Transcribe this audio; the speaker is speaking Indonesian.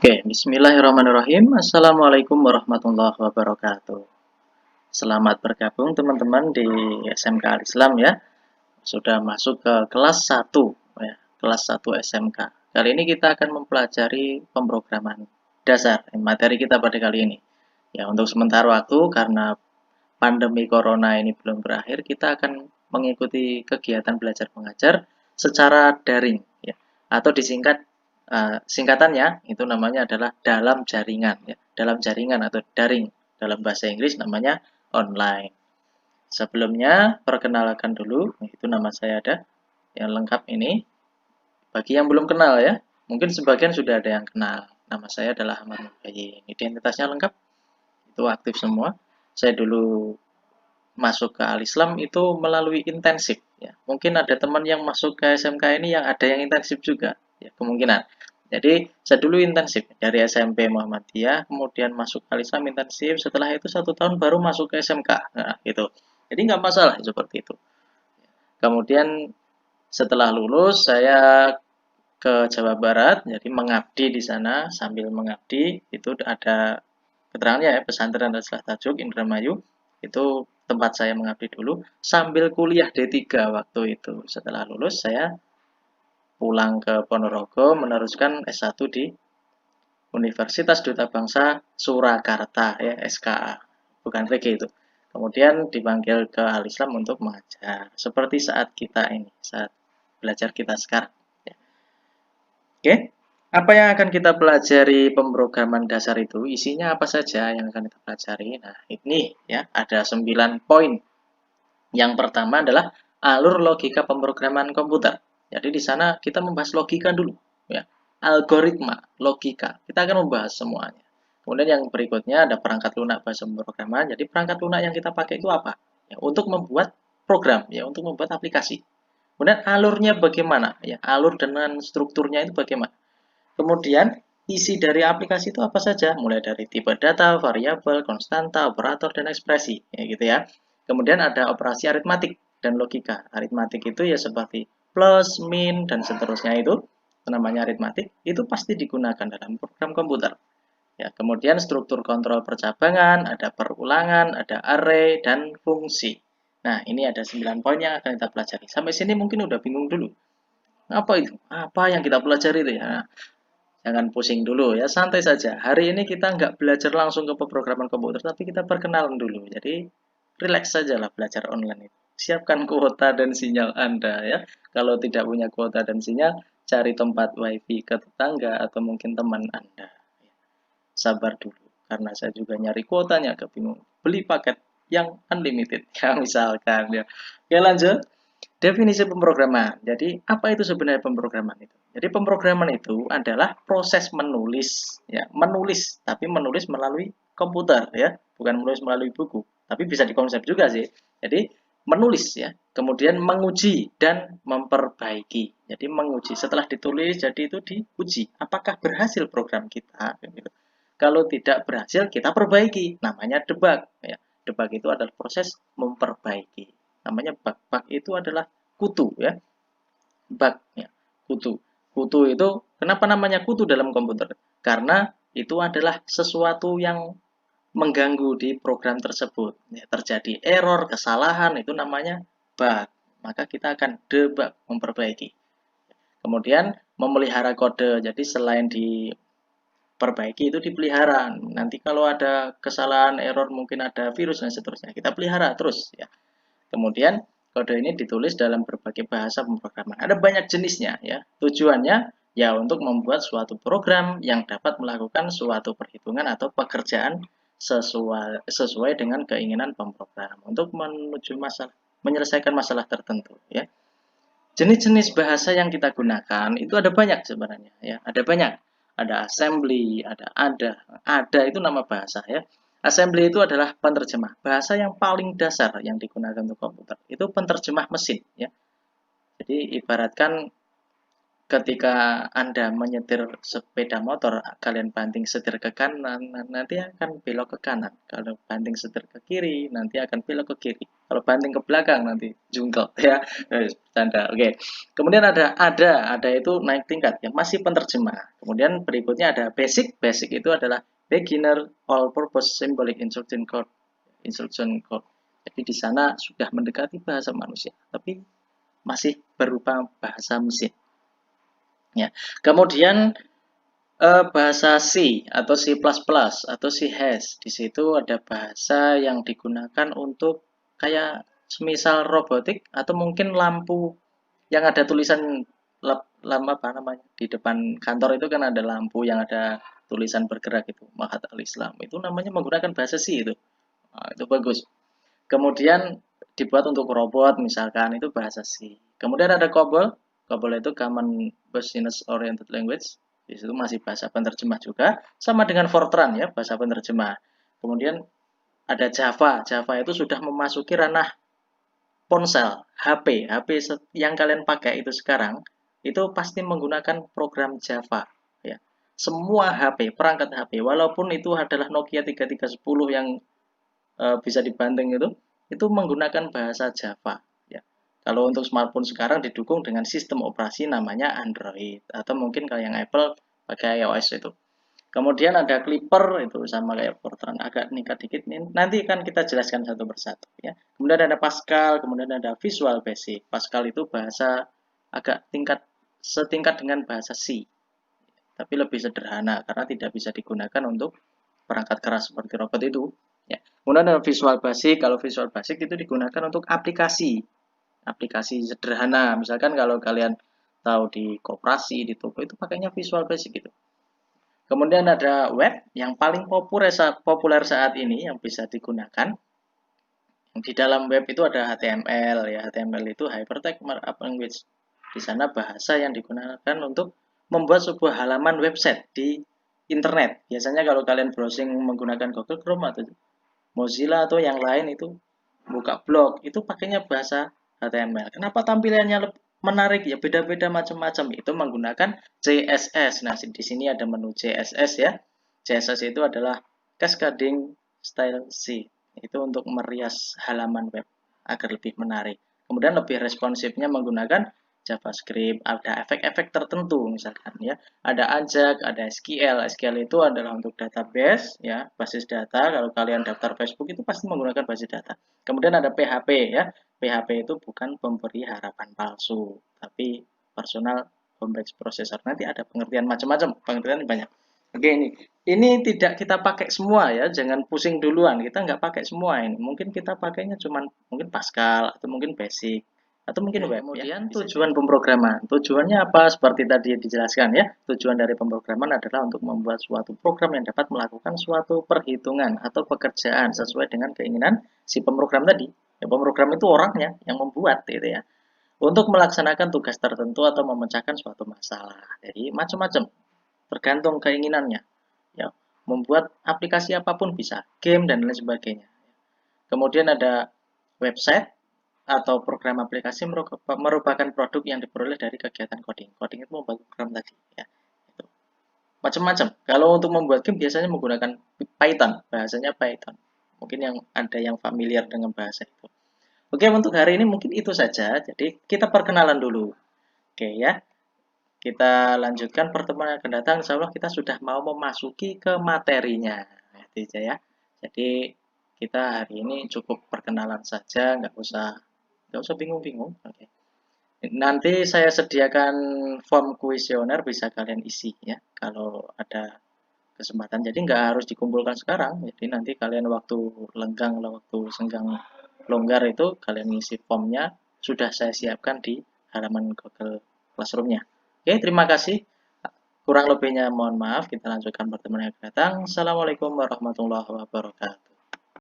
Oke, bismillahirrahmanirrahim. Assalamualaikum warahmatullahi wabarakatuh. Selamat bergabung teman-teman di SMK Al-Islam ya. Sudah masuk ke kelas 1 ya, kelas 1 SMK. Kali ini kita akan mempelajari pemrograman dasar. Materi kita pada kali ini. Ya, untuk sementara waktu karena pandemi corona ini belum berakhir, kita akan mengikuti kegiatan belajar mengajar secara daring ya, atau disingkat singkatannya itu namanya adalah dalam jaringan ya, dalam jaringan atau daring, dalam bahasa Inggris namanya online. Sebelumnya perkenalkan dulu, itu nama saya ada yang lengkap ini. Bagi yang belum kenal ya, mungkin sebagian sudah ada yang kenal. Nama saya adalah Ahmad Mubayin. Identitasnya lengkap, itu aktif semua. Saya dulu masuk ke Al-Islam itu melalui intensif ya. Mungkin ada teman yang masuk ke SMK ini yang ada yang intensif juga ya, kemungkinan. Jadi saya dulu intensif dari SMP Muhammadiyah, kemudian masuk Al-Islam intensif, setelah itu 1 tahun baru masuk ke SMK. Nah, gitu. Jadi nggak masalah seperti itu. Kemudian setelah lulus saya ke Jawa Barat, jadi mengabdi di sana. Sambil mengabdi itu ada keterangannya ya, pesantren Raslah Tajuk Indramayu, itu tempat saya mengabdi dulu sambil kuliah D3 waktu itu. Setelah lulus saya pulang ke Ponorogo meneruskan S1 di Universitas Duta Bangsa Surakarta ya, SKA, bukan VG itu. Kemudian dipanggil ke Al-Islam untuk mengajar seperti saat kita ini, saat belajar kita sekarang ya. Oke, apa yang akan kita pelajari pemrograman dasar itu? Isinya apa saja yang akan kita pelajari? Nah, ini ya, ada 9 poin. Yang pertama adalah alur logika pemrograman komputer. Jadi di sana kita membahas logika dulu, ya. Algoritma, logika. Kita akan membahas semuanya. Kemudian yang berikutnya ada perangkat lunak bahasa pemrograman. Jadi perangkat lunak yang kita pakai itu apa? Ya, untuk membuat program, ya, untuk membuat aplikasi. Kemudian alurnya bagaimana? Ya, alur dengan strukturnya itu bagaimana? Kemudian isi dari aplikasi itu apa saja? Mulai dari tipe data, variabel, konstanta, operator, dan ekspresi. Ya, gitu ya. Kemudian ada operasi aritmatik dan logika. Aritmatik itu ya seperti plus, min, dan seterusnya itu namanya aritmatik. Itu pasti digunakan dalam program komputer. Ya, kemudian struktur kontrol percabangan, ada perulangan, ada array, dan fungsi. Nah, ini ada 9 poin yang akan kita pelajari. Sampai sini mungkin udah bingung dulu. Apa itu? Apa yang kita pelajari itu ya? Nah, jangan pusing dulu ya, santai saja. Hari ini kita nggak belajar langsung ke pemrograman komputer, tapi kita perkenalan dulu. Jadi, relax saja lah belajar online itu. Siapkan kuota dan sinyal Anda ya. Kalau tidak punya kuota dan sinyal, cari tempat wifi ke tetangga atau mungkin teman Anda. Sabar dulu, karena saya juga nyari kuotanya, agak bingung. Beli paket yang unlimited, ya misalkan ya. Oke lanjut. Definisi pemrograman. Jadi, apa itu sebenarnya pemrograman itu? Jadi, pemrograman itu adalah proses menulis, ya, menulis, tapi menulis melalui komputer, ya, bukan menulis melalui buku. Tapi bisa dikonsep juga sih. Jadi, menulis ya, kemudian menguji dan memperbaiki. Jadi, menguji setelah ditulis, jadi itu diuji. Apakah berhasil program kita? Gitu. Kalau tidak berhasil, kita perbaiki. Namanya debug. Ya. Debug itu adalah proses memperbaiki. Namanya bug. Bug itu adalah kutu ya. Bug ya. Kutu. Kutu itu kenapa namanya kutu dalam komputer? Karena itu adalah sesuatu yang mengganggu di program tersebut. Ya, terjadi error, kesalahan itu namanya bug. Maka kita akan debug, memperbaiki. Kemudian memelihara kode. Jadi selain diperbaiki itu dipelihara. Nanti kalau ada kesalahan, error, mungkin ada virus dan seterusnya, kita pelihara terus ya. Kemudian kode ini ditulis dalam berbagai bahasa pemrograman. Ada banyak jenisnya ya. Tujuannya ya untuk membuat suatu program yang dapat melakukan suatu perhitungan atau pekerjaan sesuai dengan keinginan pemrogram untuk menyelesaikan masalah tertentu ya. Jenis-jenis bahasa yang kita gunakan itu ada banyak sebenarnya ya, ada banyak. Ada assembly, ada itu nama bahasa ya. Assembly itu adalah penerjemah. Bahasa yang paling dasar yang digunakan untuk komputer itu penerjemah mesin ya. Jadi ibaratkan ketika Anda menyetir sepeda motor, kalian banting setir ke kanan, nanti akan belok ke kanan. Kalau banting setir ke kiri, nanti akan belok ke kiri. Kalau banting ke belakang, nanti jungkel ya. Bercanda. Oke. Kemudian ada itu naik tingkat ya, masih penerjemah. Kemudian berikutnya ada basic. Basic itu adalah beginner all purpose symbolic instruction code. Instruction code. Jadi di sana sudah mendekati bahasa manusia, tapi masih berupa bahasa mesin. Ya. Kemudian bahasa C atau C++ atau C hash. Di situ ada bahasa yang digunakan untuk kayak semisal robotik atau mungkin lampu yang ada tulisan lama apa namanya di depan kantor itu kan ada lampu yang ada tulisan bergerak itu Mahat al-Islam itu namanya menggunakan bahasa C itu. Nah, itu bagus. Kemudian dibuat untuk robot misalkan itu bahasa C. Kemudian ada COBOL. COBOL itu Common Business Oriented Language. Di situ masih bahasa penerjemah juga, sama dengan Fortran ya, bahasa penerjemah. Kemudian ada Java. Java itu sudah memasuki ranah ponsel, HP. HP yang kalian pakai itu sekarang itu pasti menggunakan program Java ya. Semua HP, perangkat HP, walaupun itu adalah Nokia 3310 yang bisa dibanting itu menggunakan bahasa Java ya. Kalau untuk smartphone sekarang didukung dengan sistem operasi namanya Android atau mungkin kalau yang Apple pakai iOS itu. Kemudian ada Clipper itu sama kayak Fortran agak meningkat dikit nih. Nanti akan kita jelaskan satu persatu ya. Kemudian ada Pascal, kemudian ada Visual Basic. Pascal itu bahasa agak setingkat dengan bahasa C. Tapi lebih sederhana karena tidak bisa digunakan untuk perangkat keras seperti robot itu. Ya. Kemudian ada Visual Basic. Kalau Visual Basic itu digunakan untuk aplikasi sederhana. Misalkan kalau kalian tahu di koperasi, di toko itu pakainya Visual Basic gitu. Kemudian ada web yang paling populer saat ini yang bisa digunakan. Di dalam web itu ada HTML ya. HTML itu Hypertext Markup Language. Di sana bahasa yang digunakan untuk membuat sebuah halaman website di internet. Biasanya kalau kalian browsing menggunakan Google Chrome atau Mozilla atau yang lain itu buka blog itu pakainya bahasa HTML. Kenapa tampilannya menarik ya, beda-beda macam-macam, itu menggunakan CSS. Nah, di sini ada menu CSS ya. CSS itu adalah Cascading Style Sheet. Itu untuk merias halaman web agar lebih menarik. Kemudian lebih responsifnya menggunakan JavaScript, ada efek-efek tertentu misalkan ya. Ada Ajax, ada SQL. SQL itu adalah untuk database ya, basis data. Kalau kalian daftar Facebook itu pasti menggunakan basis data. Kemudian ada PHP ya. PHP itu bukan pemberi harapan palsu, tapi personal home page processor. Nanti ada pengertian macam-macam, pengertian banyak. Oke, ini tidak kita pakai semua ya, jangan pusing duluan. Kita nggak pakai semua ini. Mungkin kita pakainya cuman mungkin Pascal atau mungkin Basic atau mungkin web. Kemudian tujuan pemrograman. Tujuannya apa? Seperti tadi dijelaskan ya. Tujuan dari pemrograman adalah untuk membuat suatu program yang dapat melakukan suatu perhitungan atau pekerjaan sesuai dengan keinginan si pemrogram tadi. Ya, pemrogram itu orangnya yang membuat gitu ya. Untuk melaksanakan tugas tertentu atau memecahkan suatu masalah. Jadi macam-macam tergantung keinginannya. Ya, membuat aplikasi apapun bisa, game dan lain sebagainya. Kemudian ada website atau program aplikasi merupakan produk yang diperoleh dari kegiatan coding. Coding itu membuat program tadi ya. Macam-macam. Kalau untuk membuat game biasanya menggunakan Python, bahasanya Python. Mungkin yang ada yang familiar dengan bahasa itu. Oke, untuk hari ini mungkin itu saja. Jadi kita perkenalan dulu. Oke ya. Kita lanjutkan pertemuan yang akan datang. Insya Allah kita sudah mau memasuki ke materinya. Gitu ya. Jadi kita hari ini cukup perkenalan saja, nggak usah bingung-bingung. Oke. Nanti saya sediakan form kuesioner bisa kalian isi ya kalau ada kesempatan. Jadi nggak harus dikumpulkan sekarang. Jadi nanti kalian waktu lenggang, waktu senggang longgar itu kalian ngisi formnya sudah saya siapkan di halaman Google Classroom-nya. Oke, terima kasih. Kurang lebihnya mohon maaf. Kita lanjutkan pertemuan yang akan datang. Assalamualaikum warahmatullahi wabarakatuh.